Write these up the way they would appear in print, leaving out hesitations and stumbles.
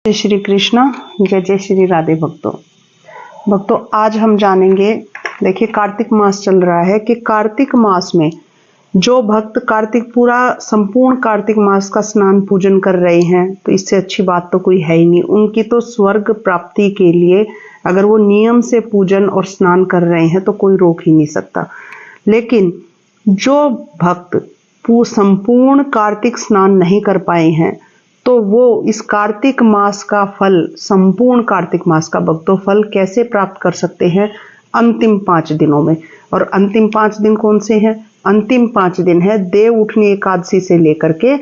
जय श्री कृष्ण, जय श्री राधे भक्तों। आज हम जानेंगे, देखिए कार्तिक मास चल रहा है कि कार्तिक मास में जो भक्त कार्तिक पूरा संपूर्ण कार्तिक मास का स्नान पूजन कर रहे हैं, तो इससे अच्छी बात तो कोई है ही नहीं। उनकी तो स्वर्ग प्राप्ति के लिए अगर वो नियम से पूजन और स्नान कर रहे हैं तो कोई रोक ही नहीं सकता। लेकिन जो भक्त संपूर्ण कार्तिक स्नान नहीं कर पाए हैं, तो वो इस कार्तिक मास का फल, संपूर्ण कार्तिक मास का भक्तों फल कैसे प्राप्त कर सकते हैं अंतिम 5 दिनों में। और अंतिम 5 दिन कौन से हैं? अंतिम 5 दिन है देव उठनी एकादशी से लेकर के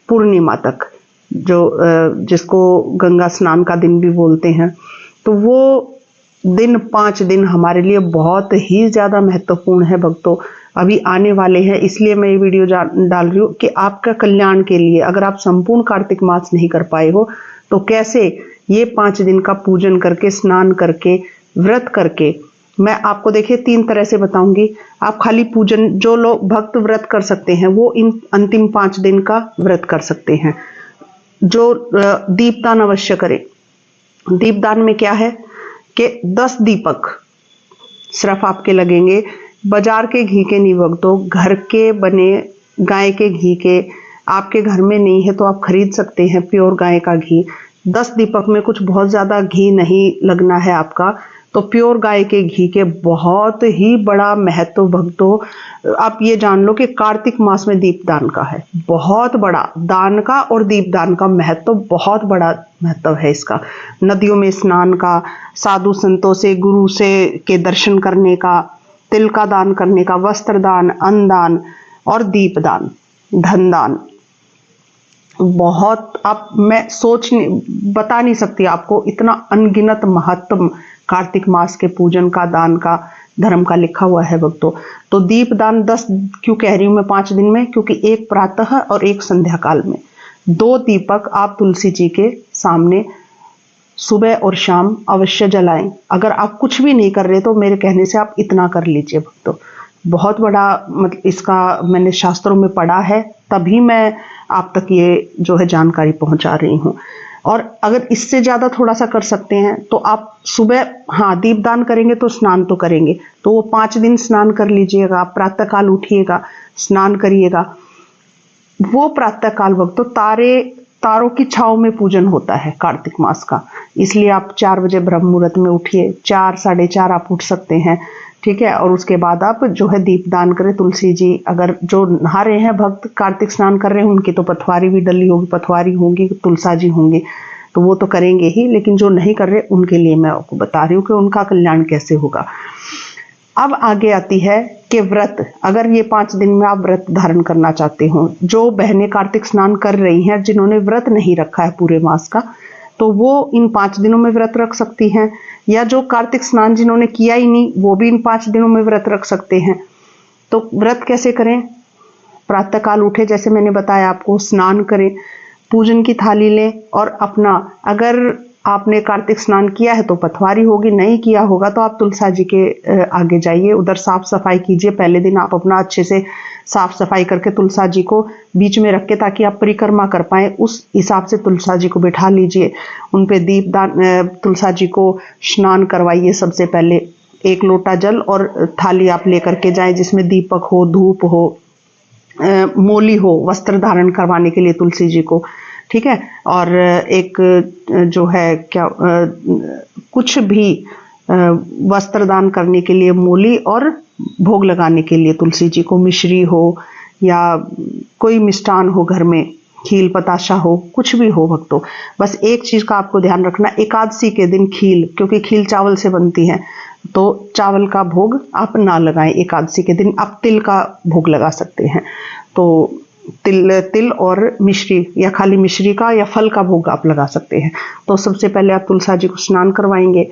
पूर्णिमा तक, जिसको गंगा स्नान का दिन भी बोलते हैं। तो वो दिन 5 दिन हमारे लिए बहुत ही ज़्यादा महत्वपूर्ण है भक्तों, अभी आने वाले हैं। इसलिए मैं ये वीडियो डाल रही हूँ कि आपका कल्याण के लिए, अगर आप संपूर्ण कार्तिक मास नहीं कर पाए हो तो कैसे ये 5 दिन का पूजन करके, स्नान करके, व्रत करके, मैं आपको देखिए 3 तरह से बताऊंगी। आप खाली पूजन, जो लोग भक्त व्रत कर सकते हैं वो इन अंतिम 5 दिन का व्रत कर सकते हैं। जो दीपदान अवश्य करें। दीपदान में क्या है कि 10 दीपक सिर्फ आपके लगेंगे। बाजार के घी के नहीं भक्तों, घर के बने गाय के घी के। आपके घर में नहीं है तो आप खरीद सकते हैं प्योर गाय का घी। 10 दीपक में कुछ बहुत ज़्यादा घी नहीं लगना है आपका, तो प्योर गाय के घी के बहुत ही बड़ा महत्व भक्तों। आप ये जान लो कि कार्तिक मास में दीपदान का है बहुत बड़ा, दान का और दीपदान का महत्व बहुत बड़ा महत्व है इसका। नदियों में स्नान का, साधु संतों से, गुरु से के दर्शन करने का, तिल का दान करने का, वस्त्र दान, अन्न दान और दीप दान, धन दान। बहुत मैं बता नहीं सकती आपको, इतना अनगिनत महत्व कार्तिक मास के पूजन का, दान का, धर्म का लिखा हुआ है भक्तों। तो दीप दान 10 क्यों कह रही हूँ मैं 5 दिन में? क्योंकि एक प्रातः और एक संध्या काल में 2 दीपक आप तुलसी जी के सामने सुबह और शाम अवश्य जलाएं। अगर आप कुछ भी नहीं कर रहे तो मेरे कहने से आप इतना कर लीजिए भक्तों। बहुत बड़ा मतलब इसका मैंने शास्त्रों में पढ़ा है, तभी मैं आप तक ये जो है जानकारी पहुंचा रही हूँ। और अगर इससे ज़्यादा थोड़ा सा कर सकते हैं तो आप सुबह, हाँ दीपदान करेंगे तो स्नान तो करेंगे, तो वो 5 दिन स्नान कर लीजिएगा। प्रातः काल उठिएगा, स्नान करिएगा। वो प्रातः काल वक्त तो तारों की छाव में पूजन होता है कार्तिक मास का, इसलिए आप 4 बजे ब्रह्म मुहूर्त में उठिए। 4, 4:30 आप उठ सकते हैं, ठीक है। और उसके बाद आप जो है दीपदान करें। तुलसी जी, अगर जो नहा रहे हैं भक्त, कार्तिक स्नान कर रहे हैं, उनकी तो पथवारी भी डली होगी, पथवारी होंगी, तुलसा जी होंगे, तो वो तो करेंगे ही। लेकिन जो नहीं कर रहे उनके लिए मैं आपको बता रही हूँ कि उनका कल्याण कैसे होगा। अब आगे आती है कि व्रत, अगर ये 5 दिन में आप व्रत धारण करना चाहते हो, जो बहनें कार्तिक स्नान कर रही हैं, जिन्होंने व्रत नहीं रखा है पूरे मास का, तो वो इन 5 दिनों में व्रत रख सकती हैं। या जो कार्तिक स्नान जिन्होंने किया ही नहीं, वो भी इन 5 दिनों में व्रत रख सकते हैं। तो व्रत कैसे करें? प्रातःकाल उठे, जैसे मैंने बताया आपको, स्नान करें, पूजन की थाली लें और अपना, अगर आपने कार्तिक स्नान किया है तो पथवारी होगी, नहीं किया होगा तो आप तुलसा जी के आगे जाइए, उधर साफ सफाई कीजिए। पहले दिन आप अपना अच्छे से साफ सफाई करके तुलसा जी को बीच में रख के, ताकि आप परिक्रमा कर पाए, उस हिसाब से तुलसा जी को बिठा लीजिए। उन पे दीपदान, तुलसा जी को स्नान करवाइए। सबसे पहले 1 लोटा जल और थाली आप लेकर के जाएं, जिसमें दीपक हो, धूप हो, मोली हो, वस्त्र धारण करवाने के लिए तुलसी जी को, ठीक है। और एक जो है क्या, कुछ भी वस्त्र दान करने के लिए मोली, और भोग लगाने के लिए तुलसी जी को मिश्री हो या कोई मिष्ठान हो घर में, खील पताशा हो, कुछ भी हो भक्तों। बस एक चीज का आपको ध्यान रखना, एकादशी के दिन खील, क्योंकि खील चावल से बनती है, तो चावल का भोग आप ना लगाएं एकादशी के दिन। आप तिल का भोग लगा सकते हैं, तो तिल और मिश्री, या खाली मिश्री का या फल का भोग आप लगा सकते हैं। तो सबसे पहले आप तुलसा जी को स्नान करवाएंगे,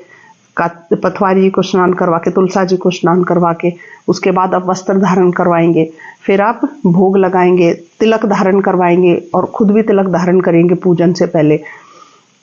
पथवारी जी को स्नान करवा के, तुलसा जी को स्नान करवा के, उसके बाद आप वस्त्र धारण करवाएंगे। फिर आप भोग लगाएंगे, तिलक धारण करवाएंगे और खुद भी तिलक धारण करेंगे पूजन से पहले,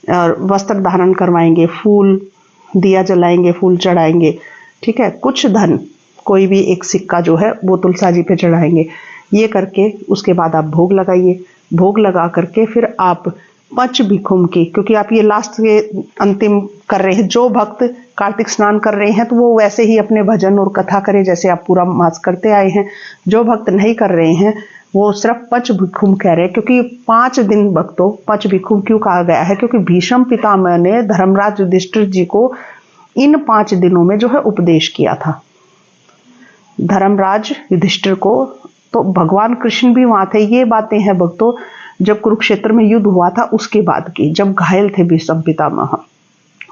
और वस्त्र धारण करवाएंगे, फूल, दिया जलाएंगे, फूल चढ़ाएंगे, ठीक है। कुछ धन, कोई भी एक सिक्का जो है वो तुलसा जी पे चढ़ाएंगे। ये करके उसके बाद आप भोग लगाइए। भोग लगा करके फिर आप पंच भिखुम की, क्योंकि आप ये लास्ट के अंतिम कर रहे हैं। जो भक्त कार्तिक स्नान कर रहे हैं तो वो वैसे ही अपने भजन और कथा करें जैसे आप पूरा मास करते आए हैं। जो भक्त नहीं कर रहे हैं वो सिर्फ पंच भिखुम कह रहे हैं, क्योंकि 5 दिन भक्तों पंच भिखुम क्यों कहा गया है, क्योंकि भीष्म पितामह ने धर्मराज युधिष्ठिर जी को इन 5 दिनों में जो है उपदेश किया था। धर्मराज युधिष्ठिर को, तो भगवान कृष्ण भी वहां थे। ये बातें हैं भक्तों जब कुरुक्षेत्र में युद्ध हुआ था उसके बाद की, जब घायल थे भीष्म पितामह,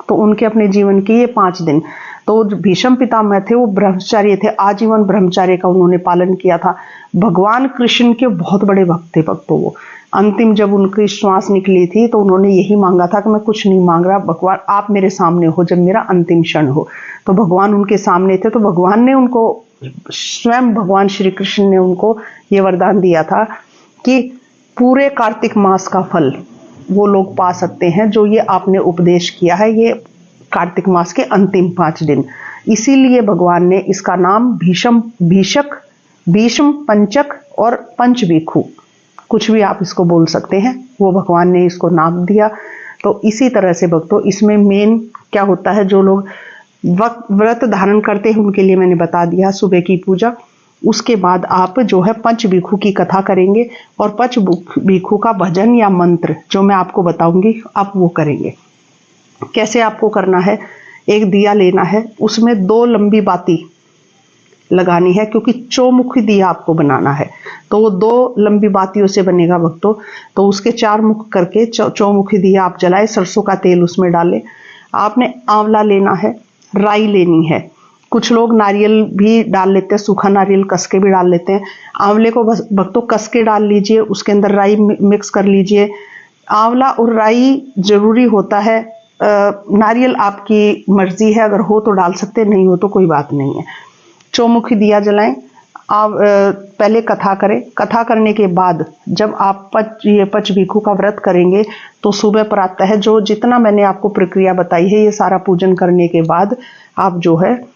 तो उनके अपने जीवन के ये 5 दिन। तो भीष्म पितामह थे वो ब्रह्मचारी थे, आजीवन ब्रह्मचार्य का उन्होंने पालन किया था। भगवान कृष्ण के बहुत बड़े भक्त थे भक्तों। वो अंतिम जब उनकी श्वास निकली थी तो उन्होंने यही मांगा था कि मैं कुछ नहीं मांग रहा भगवान, आप मेरे सामने हो जब मेरा अंतिम क्षण हो। तो भगवान उनके सामने थे, तो भगवान ने उनको, स्वयं भगवान श्री कृष्ण ने उनको ये वरदान दिया था कि पूरे कार्तिक मास का फल वो लोग पा सकते हैं जो ये आपने उपदेश किया है, ये कार्तिक मास के अंतिम 5 दिन। इसीलिए भगवान ने इसका नाम भीष्म पंचक और पंच भिखु, कुछ भी आप इसको बोल सकते हैं, वो भगवान ने इसको नाम दिया। तो इसी तरह से भक्तों इसमें मेन क्या होता है, जो लोग व्रत धारण करते हैं उनके लिए मैंने बता दिया सुबह की पूजा। उसके बाद आप जो है पंच भिखु की कथा करेंगे और पंच भिखु का भजन या मंत्र जो मैं आपको बताऊंगी आप वो करेंगे। कैसे आपको करना है, एक दिया लेना है, उसमें 2 लंबी बाती लगानी है, क्योंकि चौमुखी दिया आपको बनाना है। तो वो 2 लंबी बातियों से बनेगा भक्तों। तो उसके 4 मुख करके चौमुखी दिया आप जलाए, सरसों का तेल उसमें डालें। आपने आंवला लेना है, राई लेनी है, कुछ लोग नारियल भी डाल लेते हैं, सूखा नारियल कस के भी डाल लेते हैं। आंवले को भक्तों कस के डाल लीजिए, उसके अंदर राई मिक्स कर लीजिए। आंवला और राई जरूरी होता है, नारियल आपकी मर्जी है, अगर हो तो डाल सकते हैं, नहीं हो तो कोई बात नहीं है। चौमुखी दिया जलाएं, आप पहले कथा करें। कथा करने के बाद जब आप पंच भिखु का व्रत करेंगे तो सुबह प्रातः है जो जितना मैंने आपको प्रक्रिया बताई है, ये सारा पूजन करने के बाद आप जो है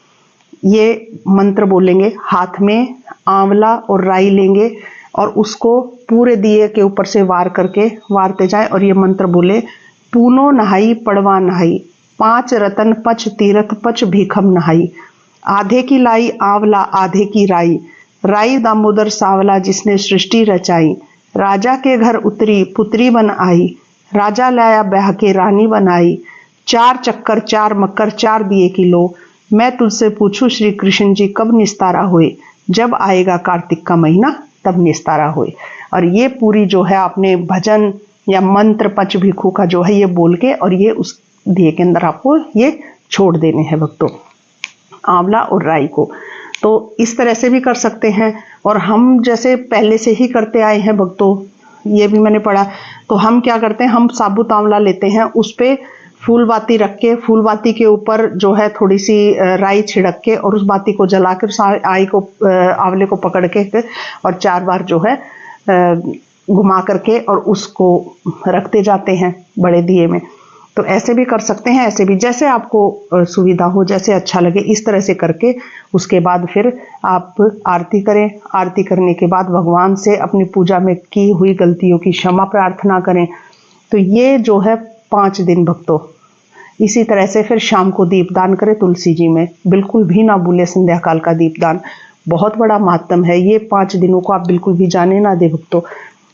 ये मंत्र बोलेंगे, हाथ में आंवला और राई लेंगे और उसको पूरे दिए के ऊपर से वार करके वारते जाएं और ये मंत्र बोले, पूनो नहाई पड़वा नहाई, 5 रतन पच तीरथ पच भीखम नहाई, आधे की लाई आंवला आधे की राई, राई दामोदर सावला जिसने सृष्टि रचाई, राजा के घर उतरी पुत्री बन आई, राजा लाया ब्याह के रानी बनाई, 4 चक्कर 4 मक्कर 4 दिए किलो, मैं तुझसे पूछूं श्री कृष्ण जी कब निस्तारा हुए, जब आएगा कार्तिक का महीना तब निस्तारा हुए। और ये पूरी जो है आपने भजन या मंत्र पंच भिखु का जो है ये बोल के और ये उस दिए के अंदर आपको ये छोड़ देने हैं भक्तों, आंवला और राई को। तो इस तरह से भी कर सकते हैं। और हम जैसे पहले से ही करते आए हैं भक्तों, ये भी मैंने पढ़ा, तो हम क्या करते हैं, हम साबुत आंवला लेते हैं, उस पे फूल बाती रख के फूल बाती के ऊपर जो है थोड़ी सी राई छिड़क के और उस बाती को जला कर आई को आंवले को पकड़ के और 4 बार जो है घुमा करके और उसको रखते जाते हैं बड़े दिए में। तो ऐसे भी कर सकते हैं, ऐसे भी, जैसे आपको सुविधा हो, जैसे अच्छा लगे, इस तरह से करके उसके बाद फिर आप आरती करें। आरती करने के बाद भगवान से अपनी पूजा में की हुई गलतियों की क्षमा प्रार्थना करें। तो ये जो है 5 दिन भक्तों, इसी तरह से फिर शाम को दीपदान करें तुलसी जी में, बिल्कुल भी ना भूले संध्या काल का दीपदान, बहुत बड़ा महत्व है। ये 5 दिनों को आप बिल्कुल भी जाने ना दे भक्तों,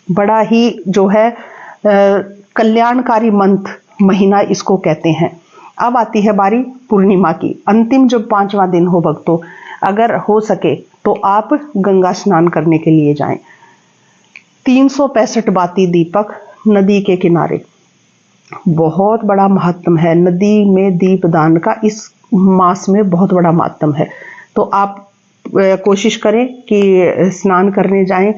बड़ा ही जो है कल्याणकारी मंथ महीना इसको कहते हैं। अब आती है बारी पूर्णिमा की, अंतिम जब 5वां दिन हो भक्तों, अगर हो सके तो आप गंगा स्नान करने के लिए जाएं। 365 बाती दीपक नदी के किनारे, बहुत बड़ा महत्व है नदी में दीपदान का, इस मास में बहुत बड़ा महत्व है। तो आप कोशिश करें कि स्नान करने जाएं,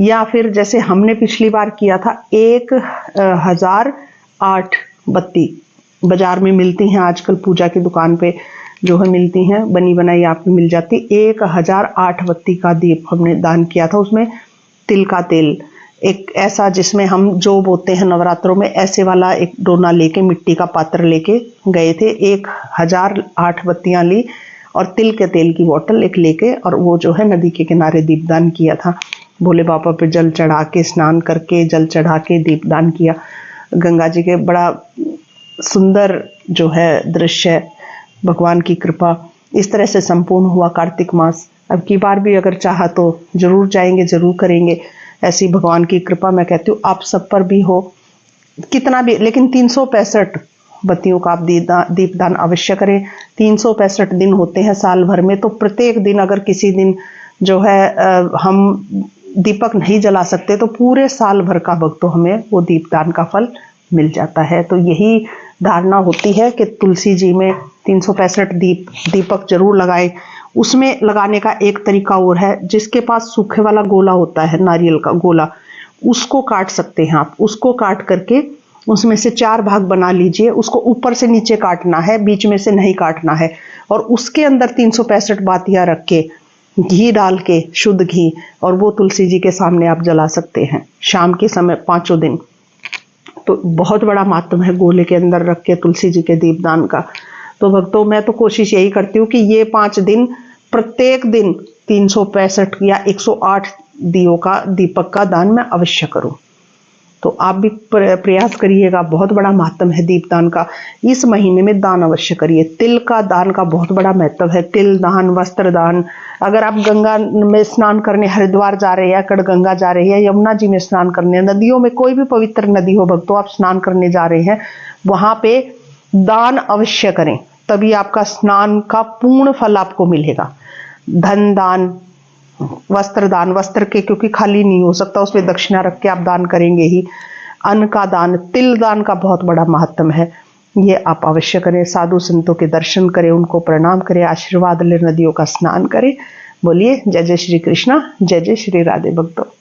या फिर जैसे हमने पिछली बार किया था 1008 बत्ती बाजार में मिलती हैं आजकल, पूजा की दुकान पे जो है मिलती हैं, बनी बनाई आपको मिल जाती। 1008 बत्ती का दीप हमने दान किया था। उसमें तिल का तेल, एक ऐसा जिसमें हम जो बोते हैं नवरात्रों में, ऐसे वाला एक डोना लेके, मिट्टी का पात्र लेके गए थे, 1008 बत्तियां ली और तिल के तेल की बोतल एक लेके, और वो जो है नदी के किनारे दीपदान किया था। भोले बाबा पे जल चढ़ा के, स्नान करके जल चढ़ा के दीपदान किया। गंगा जी के, बड़ा सुंदर जो है दृश्य, भगवान की कृपा इस तरह से संपूर्ण हुआ कार्तिक मास। अब की बार भी अगर चाहा तो जरूर जाएंगे, जरूर करेंगे। ऐसी भगवान की कृपा मैं कहती हूँ आप सब पर भी हो, कितना भी, लेकिन 365 बत्तियों का आप दीपदान अवश्य करें। 365 दिन होते हैं साल भर में, तो प्रत्येक दिन अगर किसी दिन जो है हम दीपक नहीं जला सकते तो पूरे साल भर का भक्तों हमें वो दीपदान का फल मिल जाता है। तो यही धारणा होती है कि तुलसी जी में 365 दीपक जरूर लगाए। उसमें लगाने का एक तरीका और है, जिसके पास सूखे वाला गोला होता है, नारियल का गोला, उसको काट सकते हैं आप। उसको काट करके उसमें से 4 भाग बना लीजिए, उसको ऊपर से नीचे काटना है, बीच में से नहीं काटना है। और उसके अंदर 365 बातियां रख के, घी डाल के, शुद्ध घी, और वो तुलसी जी के सामने आप जला सकते हैं शाम के समय 5 दिन। तो बहुत बड़ा महत्व है गोले के अंदर रख के तुलसी जी के दीपदान का। तो भक्तों मैं तो कोशिश यही करती हूँ कि ये 5 दिन प्रत्येक दिन 365 या 108 दियों का, दीपक का दान मैं अवश्य करूं। तो आप भी प्रयास करिएगा, बहुत बड़ा महत्व है दीपदान का। इस महीने में दान अवश्य करिए। तिल का दान का बहुत बड़ा महत्व है, तिल दान, वस्त्र दान। अगर आप गंगा में स्नान करने हरिद्वार जा रहे हैं, कड़गंगा जा रहे हैं, यमुना जी में स्नान करने, नदियों में, कोई भी पवित्र नदी हो भक्तों, आप स्नान करने जा रहे हैं, वहां पे दान अवश्य करें, तभी आपका स्नान का पूर्ण फल आपको मिलेगा। धन दान, वस्त्र दान, वस्त्र के क्योंकि खाली नहीं हो सकता, उसमें दक्षिणा रख के आप दान करेंगे ही। अन्न का दान, तिल दान का बहुत बड़ा महत्व है, ये आप अवश्य करें। साधु संतों के दर्शन करें, उनको प्रणाम करें, आशीर्वाद ले, नदियों का स्नान करें। बोलिए जय जय श्री कृष्णा, जय जय श्री राधे भक्तों।